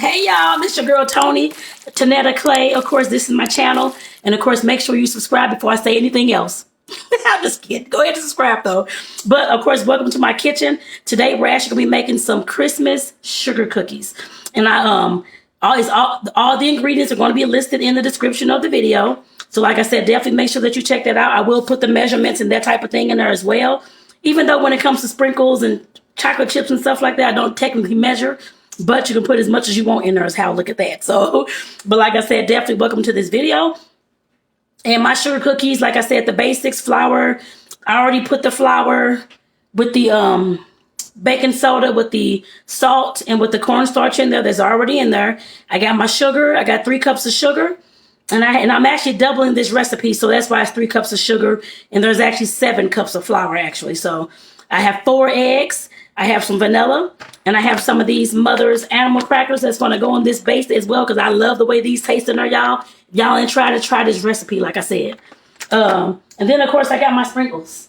Hey y'all, this your girl Tony, Tanetta Clay. Of course, this is my channel. And of course, make sure you subscribe before I say anything else. I'm just kidding. Go ahead and subscribe though. But of course, welcome to my kitchen. Today, we're actually gonna be making some Christmas sugar cookies. And all the ingredients are going to be listed in the description of the video. So like I said, definitely make sure that you check that out. I will put the measurements and that type of thing in there as well. Even though when it comes to sprinkles and chocolate chips and stuff like that, I don't technically measure. But you can put as much as you want in there as how, look at that. So, but like I said, definitely welcome to this video. And my sugar cookies, like I said, the basics, flour. I already put the flour with the baking soda, with the salt, and with the cornstarch in there. That's already in there. I got my sugar. I got 3 cups of sugar. And I'm actually doubling this recipe, so that's why it's 3 cups of sugar. And there's actually 7 cups of flour, actually. So I have 4 eggs. I have some vanilla, and I have some of these Mother's animal crackers that's going to go on this base as well, because I love the way these taste in there, y'all. Y'all ain't try this recipe, like I said. And then, of course, I got my sprinkles.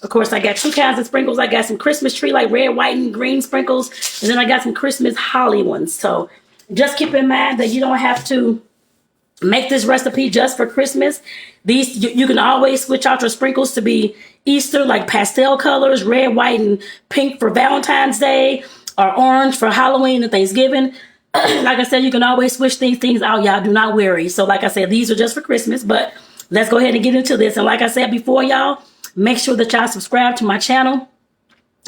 Of course, I got 2 kinds of sprinkles. I got some Christmas tree, like red, white, and green sprinkles. And then I got some Christmas holly ones. So just keep in mind that you don't have to make this recipe just for Christmas. These you can always switch out your sprinkles to be Easter, like pastel colors, red, white, and pink for Valentine's Day, or orange for Halloween and Thanksgiving. Like I said, you can always switch these things out, y'all. Do not worry. So like I said, these are just for Christmas, but let's go ahead and get into this. And like I said before, y'all, make sure that y'all subscribe to my channel,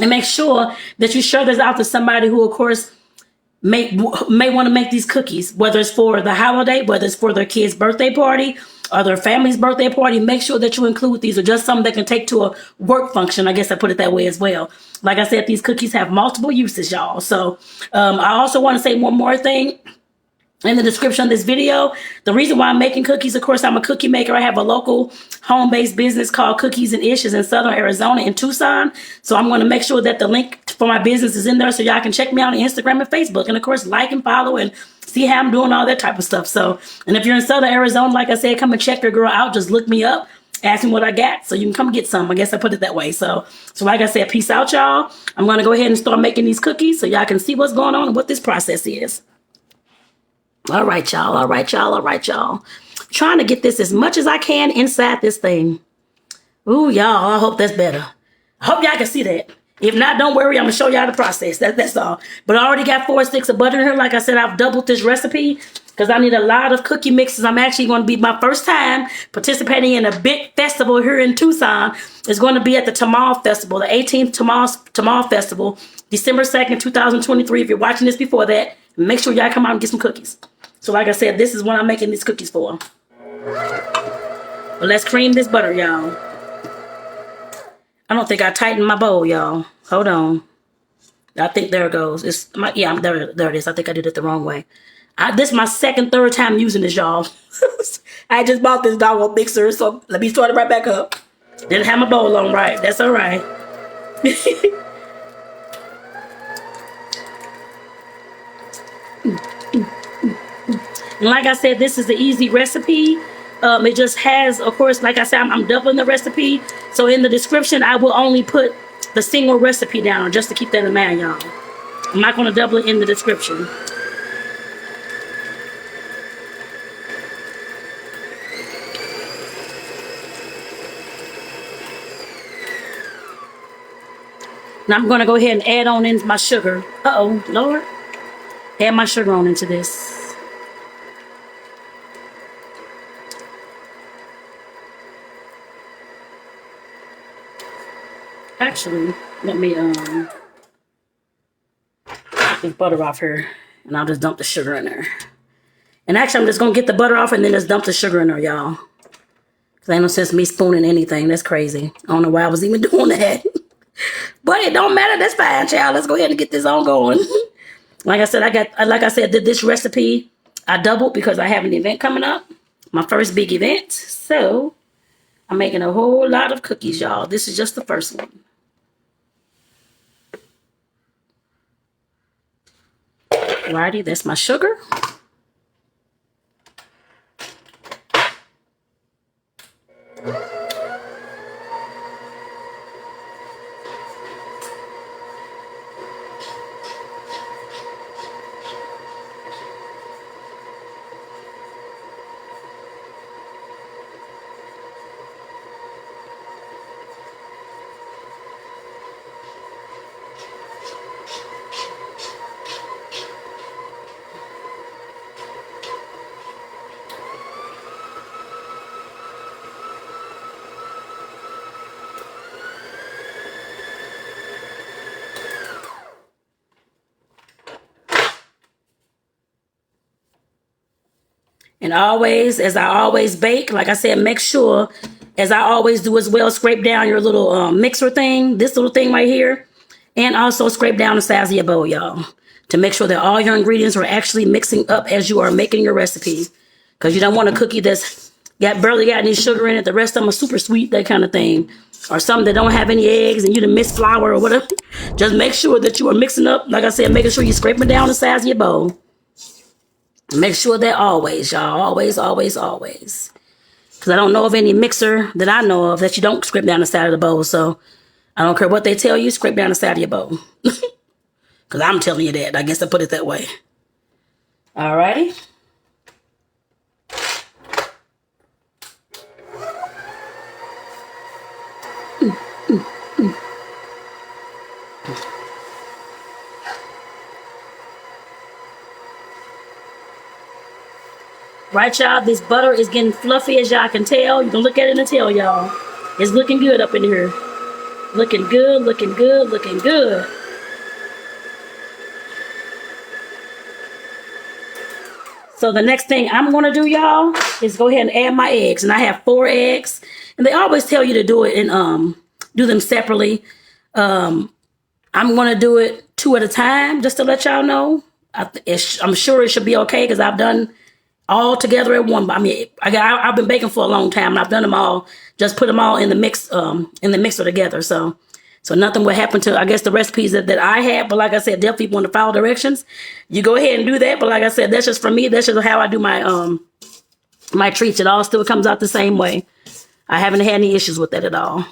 and make sure that you share this out to somebody who, of course, may want to make these cookies, whether it's for the holiday, whether it's for their kid's birthday party or their family's birthday party. Make sure that you include these, or just something that can take to a work function. I guess I put it that way as well. Like I said, these cookies have multiple uses, y'all. So I also want to say one more thing. In the description of this video, the reason why I'm making cookies, of course, I'm a cookie maker. I have a local home-based business called Cookies and Issues in Southern Arizona, in Tucson. So I'm going to make sure that the link for my business is in there, so y'all can check me out on Instagram and Facebook. And of course, like and follow and see how I'm doing, all that type of stuff. So, and if you're in Southern Arizona, like I said, come and check your girl out. Just look me up, ask me what I got, so you can come get some. I guess I put it that way. So like I said, peace out, y'all. I'm going to go ahead and start making these cookies so y'all can see what's going on and what this process is. All right, y'all. All right, y'all. All right, y'all. Trying to get this as much as I can inside this thing. Ooh, y'all. I hope that's better. I hope y'all can see that. If not, don't worry. I'm going to show y'all the process. That's all. But I already got 4 sticks of butter in here. Like I said, I've doubled this recipe because I need a lot of cookie mixes. I'm actually going to be my first time participating in a big festival here in Tucson. It's going to be at the Tamal Festival, the 18th Tamal Festival, December 2nd, 2023. If you're watching this before that, make sure y'all come out and get some cookies. So like I said, this is what I'm making these cookies for. But let's cream this butter, y'all. I don't think I tightened my bowl, y'all. Hold on. I think there it goes. There it is. I think I did it the wrong way. This is my third time using this, y'all. I just bought this doggone mixer, so let me start it right back up. Didn't have my bowl on right. That's all right. And like I said, this is the easy recipe. It just has, of course, like I said, I'm doubling the recipe. So in the description, I will only put the single recipe down, just to keep that in mind, y'all. I'm not going to double it in the description. Now I'm going to go ahead and add on in my sugar. Uh-oh, Lord. Add my sugar on into this. Actually, let me get this butter off here, and I'll just dump the sugar in there. And actually, I'm just gonna get the butter off and then just dump the sugar in there, y'all. Cause ain't no sense me spooning anything. That's crazy. I don't know why I was even doing that. But it don't matter. That's fine, child. Let's go ahead and get this on going. Like I said, did this recipe I doubled because I have an event coming up, my first big event. So I'm making a whole lot of cookies, y'all. This is just the first one. Alrighty, that's my sugar. And always, as I always bake, like I said, make sure, as I always do as well, scrape down your little mixer thing, this little thing right here. And also scrape down the sides of your bowl, y'all, to make sure that all your ingredients are actually mixing up as you are making your recipe. Because you don't want a cookie that's barely got any sugar in it. The rest of them are super sweet, that kind of thing. Or some that don't have any eggs and you done mix flour or whatever. Just make sure that you are mixing up, like I said, making sure you're scraping down the sides of your bowl. Make sure that always, y'all, always, always, always. Because I don't know of any mixer that I know of that you don't scrape down the side of the bowl. So I don't care what they tell you, scrape down the side of your bowl. Because I'm telling you that. I guess I put it that way. Alrighty. Right, y'all, this butter is getting fluffy, as y'all can tell. You can look at it and tell, y'all. It's looking good up in here. Looking good, looking good, looking good. So the next thing I'm going to do, y'all, is go ahead and add my eggs. And I have 4 eggs. And they always tell you to do it and do them separately. I'm going to do it 2 at a time, just to let y'all know. I'm sure it should be okay because I've done all together at one. I mean, I've been baking for a long time, and I've done them all. Just put them all in the mixer together. So nothing will happen to, I guess, the recipes that I have. But like I said, definitely want to follow directions. You go ahead and do that. But like I said, that's just for me. That's just how I do my my treats. It all still comes out the same way. I haven't had any issues with that at all.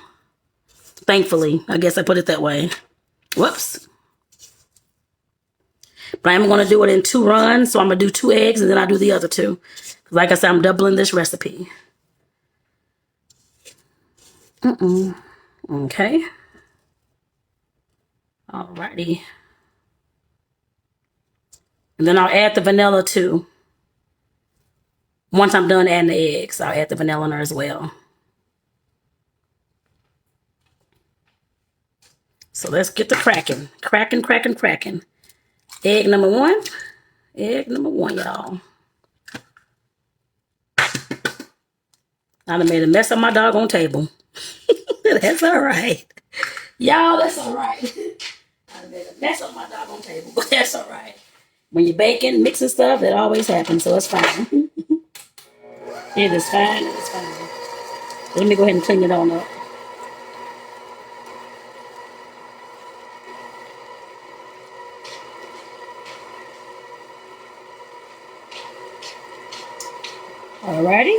Thankfully, I guess I put it that way. Whoops. But I'm going to do it in 2 runs. So I'm going to do 2 eggs and then I'll do the other 2. Like I said, I'm doubling this recipe. Okay. Alrighty. And then I'll add the vanilla too. Once I'm done adding the eggs, I'll add the vanilla in there as well. So let's get the cracking. Cracking, cracking, cracking. Egg number 1. Egg number 1, y'all. I done made a mess of my doggone table. That's all right. Y'all, that's all right. I done made a mess of my doggone table, but that's all right. When you're baking, mixing stuff, it always happens, so it's fine. It is fine, it is fine. Let me go ahead and clean it on up. Alrighty.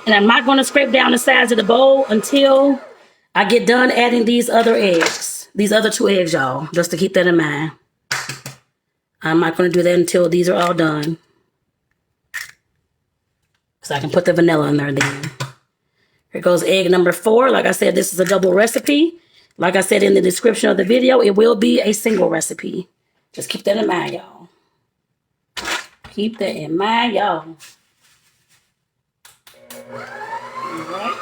And I'm not going to scrape down the sides of the bowl until I get done adding these other eggs. These other 2 eggs, y'all. Just to keep that in mind. I'm not going to do that until these are all done. So I can put the vanilla in there then. Here goes egg number 4. Like I said, this is a double recipe. Like I said in the description of the video, it will be a single recipe. Just keep that in mind, y'all. Keep that in mind, y'all. Alright.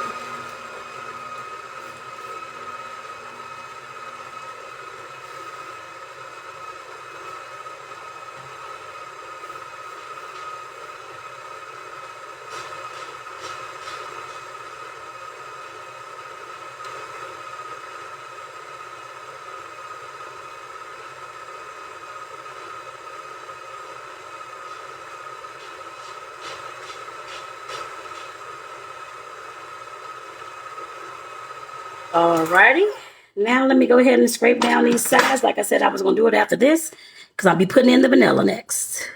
Alrighty. Now let me go ahead and scrape down these sides. Like I said, I was going to do it after this because I'll be putting in the vanilla next.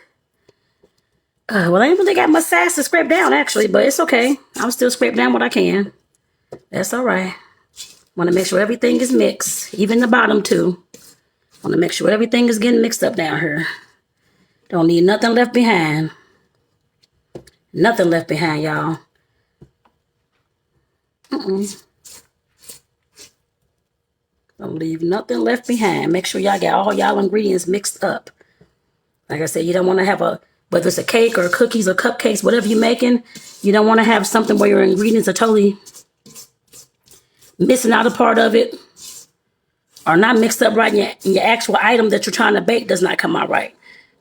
Well, I ain't really got much size to scrape down, actually, but it's okay. I'll still scrape down what I can. That's all right. Want to make sure everything is mixed, even the bottom, too. Want to make sure everything is getting mixed up down here. Don't need nothing left behind. Nothing left behind, y'all. Don't leave nothing left behind. Make sure y'all got all y'all ingredients mixed up. Like I said, you don't want to have whether it's a cake or cookies or cupcakes, whatever you're making, you don't want to have something where your ingredients are totally missing out a part of it. are not mixed up right, and your actual item that you're trying to bake does not come out right.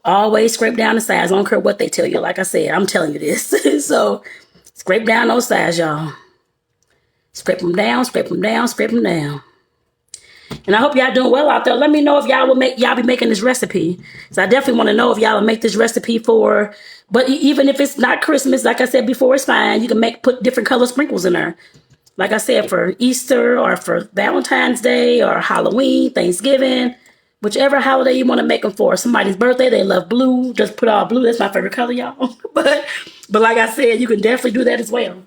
Always scrape down the sides. I don't care what they tell you. Like I said, I'm telling you this. So scrape down those sides, y'all. Scrape them down, scrape them down, scrape them down. And I hope y'all doing well out there. Let me know if y'all be making this recipe. So I definitely want to know if y'all will make this recipe for, but even if it's not Christmas, like I said before, it's fine. You can put different color sprinkles in there. Like I said, for Easter or for Valentine's Day or Halloween, Thanksgiving, whichever holiday you want to make them for. Somebody's birthday, they love blue. Just put all blue. That's my favorite color, y'all. but like I said, you can definitely do that as well.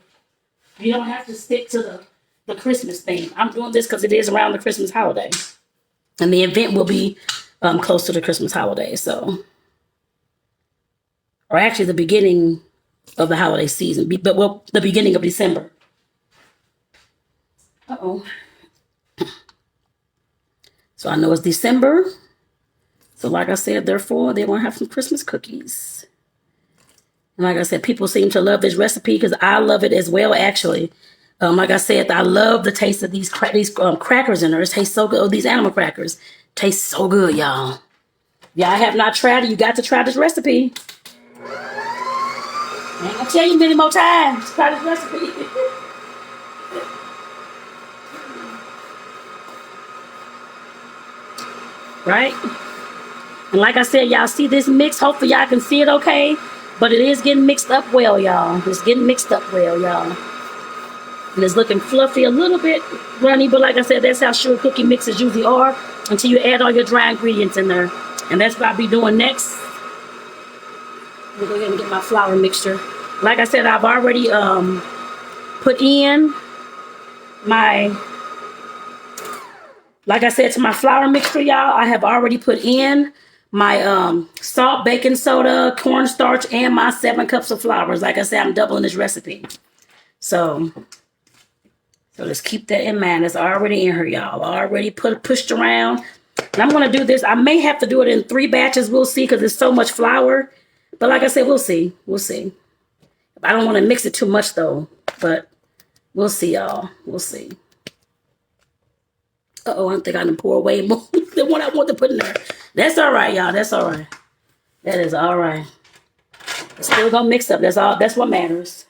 You don't have to stick to the Christmas thing. I'm doing this because it is around the Christmas holiday. And the event will be close to the Christmas holiday. So, or actually the beginning of the holiday season. But the beginning of December. Uh-oh. So I know it's December. So like I said, therefore, they want to have some Christmas cookies. And like I said, people seem to love this recipe because I love it as well, actually. Like I said, I love the taste of these crackers in there. It tastes so good. Oh, these animal crackers taste so good, y'all. Y'all have not tried it, you got to try this recipe. I ain't gonna tell you many more times. Try this recipe. Right? And like I said, y'all see this mix? Hopefully y'all can see it okay. But it is getting mixed up well, y'all. It's getting mixed up well, y'all. And it's looking fluffy, a little bit runny. But like I said, that's how sugar cookie mixes usually are until you add all your dry ingredients in there. And that's what I'll be doing next. Let me go ahead and get my flour mixture. Like I said, I've already put in my... Like I said, to my flour mixture, y'all, I have already put in my salt, baking soda, cornstarch, and my 7 cups of flour. Like I said, I'm doubling this recipe. So let's keep that in mind. It's already in here, y'all. Already pushed around. And I'm going to do this. I may have to do it in 3 batches. We'll see because there's so much flour. But like I said, we'll see. We'll see. I don't want to mix it too much, though. But we'll see, y'all. We'll see. Uh-oh, I think I done pour away more than what I want to put in there. That's all right, y'all. That's all right. That is all right. It's still gonna mix up. That's all. That's what matters.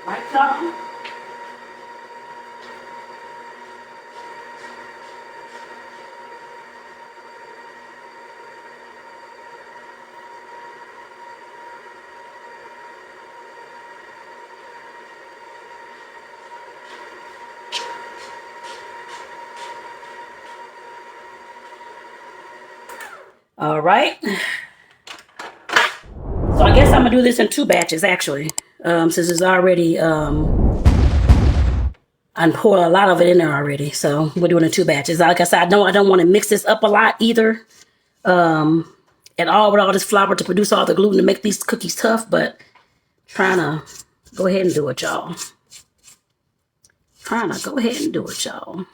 Right, y'all? All right. So I guess I'm gonna do this in 2 batches actually. Since it's already I poured a lot of it in there already. So we're doing it in 2 batches. Like I said, I don't want to mix this up a lot either. At all with all this flour to produce all the gluten to make these cookies tough, but trying to go ahead and do it, y'all. Trying to go ahead and do it, y'all.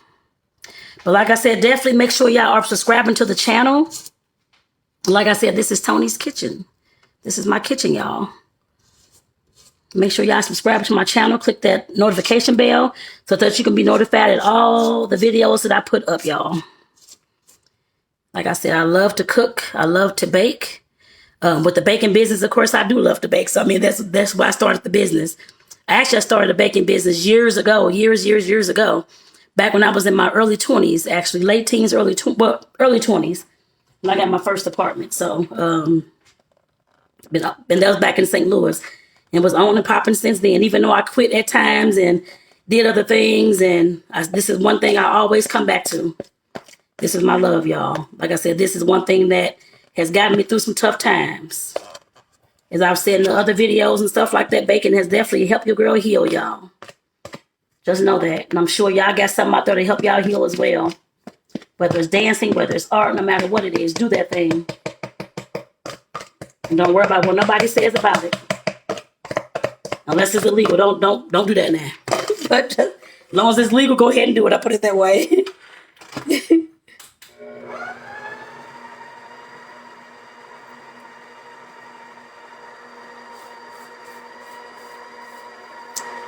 But like I said, definitely make sure y'all are subscribing to the channel. Like I said, this is Tony's Kitchen. This is my kitchen, y'all. Make sure y'all subscribe to my channel. Click that notification bell so that you can be notified at all the videos that I put up, y'all. Like I said, I love to cook. I love to bake. With the baking business, of course, I do love to bake. So, I mean, that's why I started the business. I started a baking business years ago. Years ago. Back when I was in my early 20s, actually. Late teens, early 20s. When I got my first apartment. So, and that was back in St. Louis. And was on and popping since then. Even though I quit at times and did other things. And this is one thing I always come back to. This is my love, y'all. Like I said, this is one thing that has gotten me through some tough times. As I've said in the other videos and stuff like that, baking has definitely helped your girl heal, y'all. Just know that. And I'm sure y'all got something out there to help y'all heal as well. Whether it's dancing, whether it's art, no matter what it is, do that thing. And don't worry about what nobody says about it. Unless it's illegal, don't do that now. But just, as long as it's legal, go ahead and do it. I put it that way.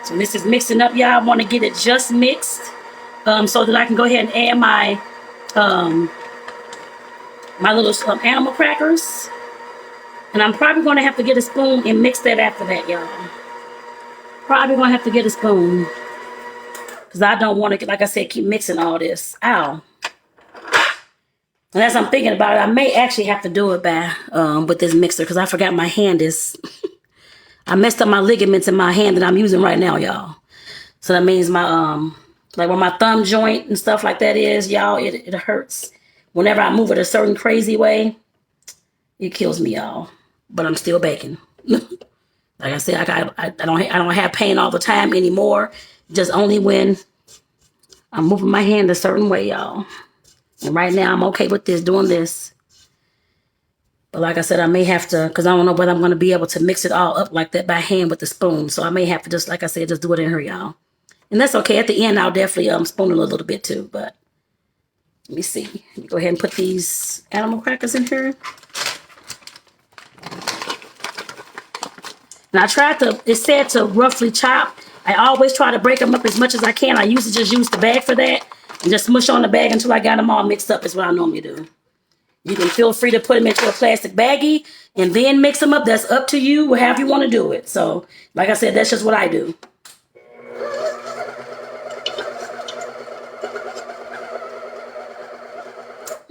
So this is mixing up, y'all. I want to get it just mixed so that I can go ahead and add my little animal crackers. And I'm probably going to have to get a spoon and mix that after that, y'all. Probably going to have to get a spoon. Because I don't want to, like I said, keep mixing all this. Ow. And as I'm thinking about it, I may actually have to do it by with this mixer. Because I forgot my hand is... I messed up my ligaments in my hand that I'm using right now, y'all. So that means my, like where my thumb joint and stuff like that is, y'all, it hurts. Whenever I move it a certain crazy way, it kills me, y'all. But I'm still baking. Like I said, I don't have pain all the time anymore. Just only when I'm moving my hand a certain way, y'all. And right now I'm okay with this, doing this. But like I said, I may have to, because I don't know whether I'm going to be able to mix it all up like that by hand with the spoon. So I may have to just, like I said, just do it in here, y'all. And that's okay. At the end, I'll definitely spoon it a little bit too. But let me see. Let me go ahead and put these animal crackers in here. And I tried to, it said to roughly chop. I always try to break them up as much as I can. I usually just use the bag for that. And just smush on the bag until I got them all mixed up is what I normally do. You can feel free to put them into a plastic baggie and then mix them up. That's up to you, however you want to do it. So, like I said, that's just what I do.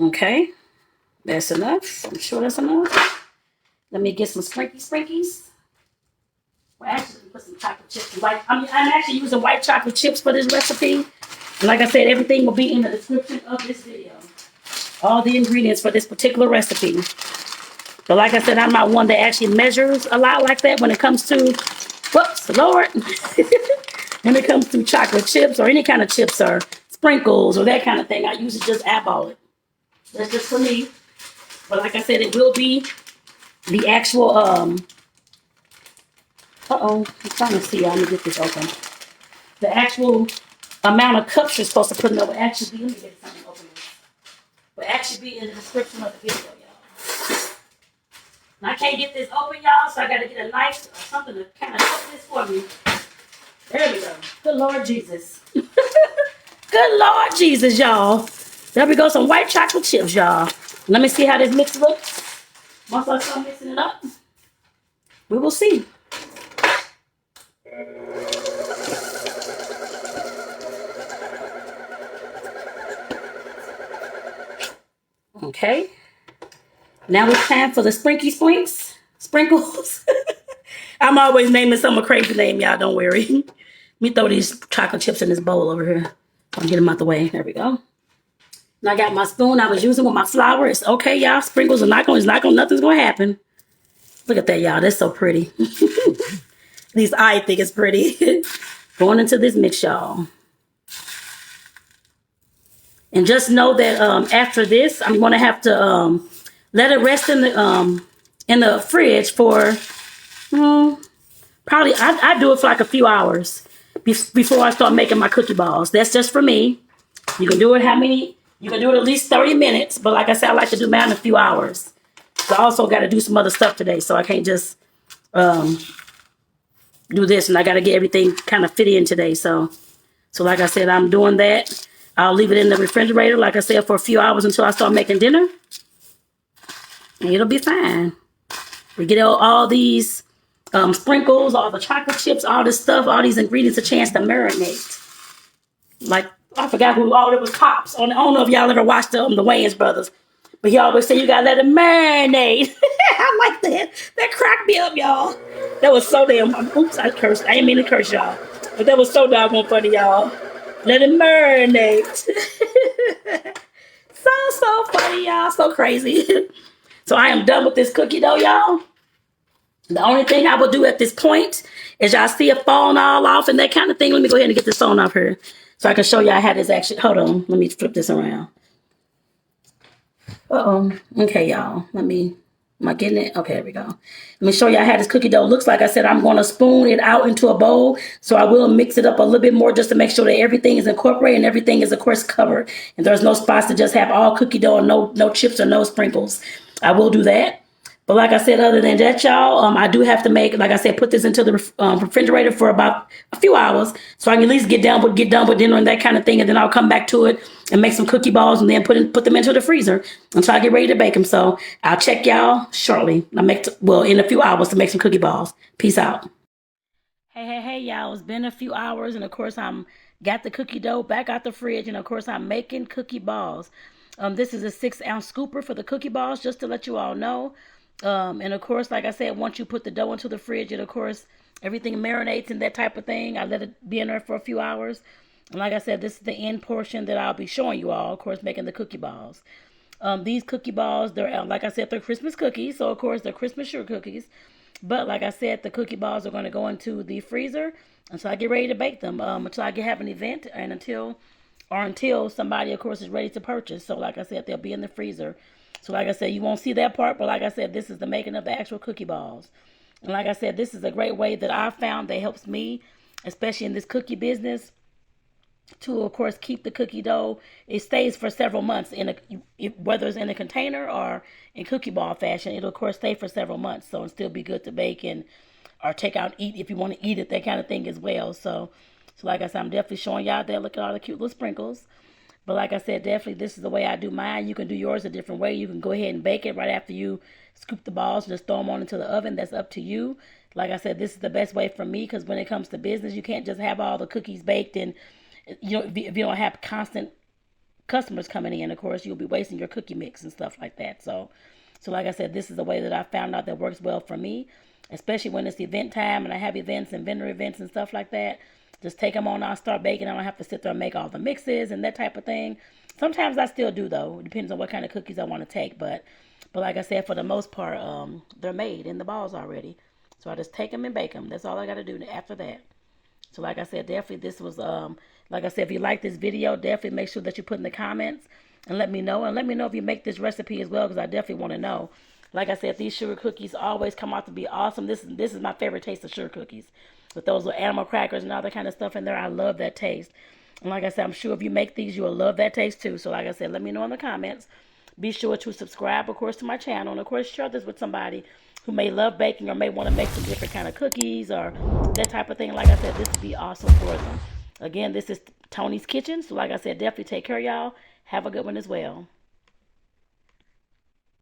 Okay, that's enough. I'm sure that's enough. Let me get some sprinkies. Well, actually, put some chocolate chips. I'm actually using white chocolate chips for this recipe. And like I said, everything will be in the description of this video. All the ingredients for this particular recipe. But like I said, I'm not one that actually measures a lot like that when it comes to, whoops, Lord. When it comes to chocolate chips or any kind of chips or sprinkles or that kind of thing, I usually just eyeball it. That's just for me. But like I said, it will be the actual, I'm trying to see. Let me get this open. The actual amount of cups you're supposed to put in there will actually be, let me get something open. Will actually be in the description of the video, y'all. And I can't get this open, y'all, so I got to get a knife or something to kind of cut this for me. There we go. Good Lord Jesus. Good Lord Jesus, y'all. There we go, some white chocolate chips, y'all. Let me see how this mix looks. Once I start mixing it up, we will see. Okay. Now it's time for the sprinkles. I'm always naming some crazy name, y'all. Don't worry. Let me throw these chocolate chips in this bowl over here. I'll get them out the way. There we go. And I got my spoon I was using with my flour. It's okay, y'all. Sprinkles are nothing's gonna happen. Look at that, y'all. That's so pretty. At least I think it's pretty. Going into this mix, y'all. And just know that after this, I'm gonna have to let it rest in the fridge for probably I do it for like a few hours before I start making my cookie balls. That's just for me. You can do it you can do it at least 30 minutes, but like I said, I like to do mine in a few hours. So I also got to do some other stuff today, so I can't just do this, and I got to get everything kind of fit in today. So like I said, I'm doing that. I'll leave it in the refrigerator, like I said, for a few hours until I start making dinner. And it'll be fine. We get all these sprinkles, all the chocolate chips, all this stuff, all these ingredients a chance to marinate. Like, I forgot who it was Pops. I don't know if y'all ever watched the Wayans brothers. But he always say you gotta let it marinate. I like that. That cracked me up, y'all. That was so damn, oops, I cursed. I didn't mean to curse y'all. But that was so doggone funny, y'all. Let it marinate. So funny, y'all. So crazy. So I am done with this cookie dough, y'all. The only thing I will do at this point is y'all see it falling all off and that kind of thing. Let me go ahead and get this on off here so I can show y'all how this actually, hold on. Let me flip this around. Okay, y'all. Am I getting it? Okay, there we go. Let me show y'all how this cookie dough looks. Like I said, I'm going to spoon it out into a bowl. So I will mix it up a little bit more just to make sure that everything is incorporated and everything is, of course, covered. And there's no spots to just have all cookie dough and no chips or no sprinkles. I will do that. But like I said, other than that, y'all, I do have to make, like I said, put this into the refrigerator for about a few hours, so I can at least get done with dinner and that kind of thing, and then I'll come back to it and make some cookie balls, and then put them into the freezer until I get ready to bake them. So I'll check y'all shortly. In a few hours to make some cookie balls. Peace out. Hey, y'all. It's been a few hours, and of course, got the cookie dough back out the fridge, and of course, I'm making cookie balls. This is a 6-ounce scooper for the cookie balls, just to let you all know. And of course, like I said, once you put the dough into the fridge, and of course, everything marinates and that type of thing. I let it be in there for a few hours. And like I said, this is the end portion that I'll be showing you all, of course, making the cookie balls. These cookie balls, they're, like I said, they're Christmas cookies. So, of course, they're Christmas sugar cookies. But like I said, the cookie balls are going to go into the freezer until I get ready to bake them, until I have an event, and until somebody, of course, is ready to purchase. So like I said, they'll be in the freezer. So like I said, you won't see that part, but like I said, this is the making of the actual cookie balls. And like I said, this is a great way that I've found that helps me, especially in this cookie business, to, of course, keep the cookie dough. It stays for several months, whether it's in a container or in cookie ball fashion. It'll, of course, stay for several months, so it'll still be good to bake and or take out, eat if you want to eat it, that kind of thing as well. So like I said, I'm definitely showing y'all there. Look at all the cute little sprinkles. But like I said, definitely this is the way I do mine. You can do yours a different way. You can go ahead and bake it right after you scoop the balls and just throw them on into the oven. That's up to you. Like I said, this is the best way for me, because when it comes to business, you can't just have all the cookies baked, and if you don't have constant customers coming in, of course, you'll be wasting your cookie mix and stuff like that. So like I said, this is the way that I found out that works well for me, especially when it's event time and I have events and vendor events and stuff like that. Just take them on out, start baking. I don't have to sit there and make all the mixes and that type of thing. Sometimes I still do, though. It depends on what kind of cookies I want to take. But like I said, for the most part, they're made in the balls already. So I just take them and bake them. That's all I got to do after that. So like I said, definitely this was, like I said, if you like this video, definitely make sure that you put in the comments and let me know. And let me know if you make this recipe as well, because I definitely want to know. Like I said, these sugar cookies always come out to be awesome. This is my favorite taste of sugar cookies. With those little animal crackers and all that kind of stuff in there, I love that taste. And like I said, I'm sure if you make these, you will love that taste too. So like I said, let me know in the comments. Be sure to subscribe, of course, to my channel. And of course, share this with somebody who may love baking or may want to make some different kind of cookies or that type of thing. Like I said, this would be awesome for them. Again, this is Tony's Kitchen. So like I said, definitely take care, y'all. Have a good one as well.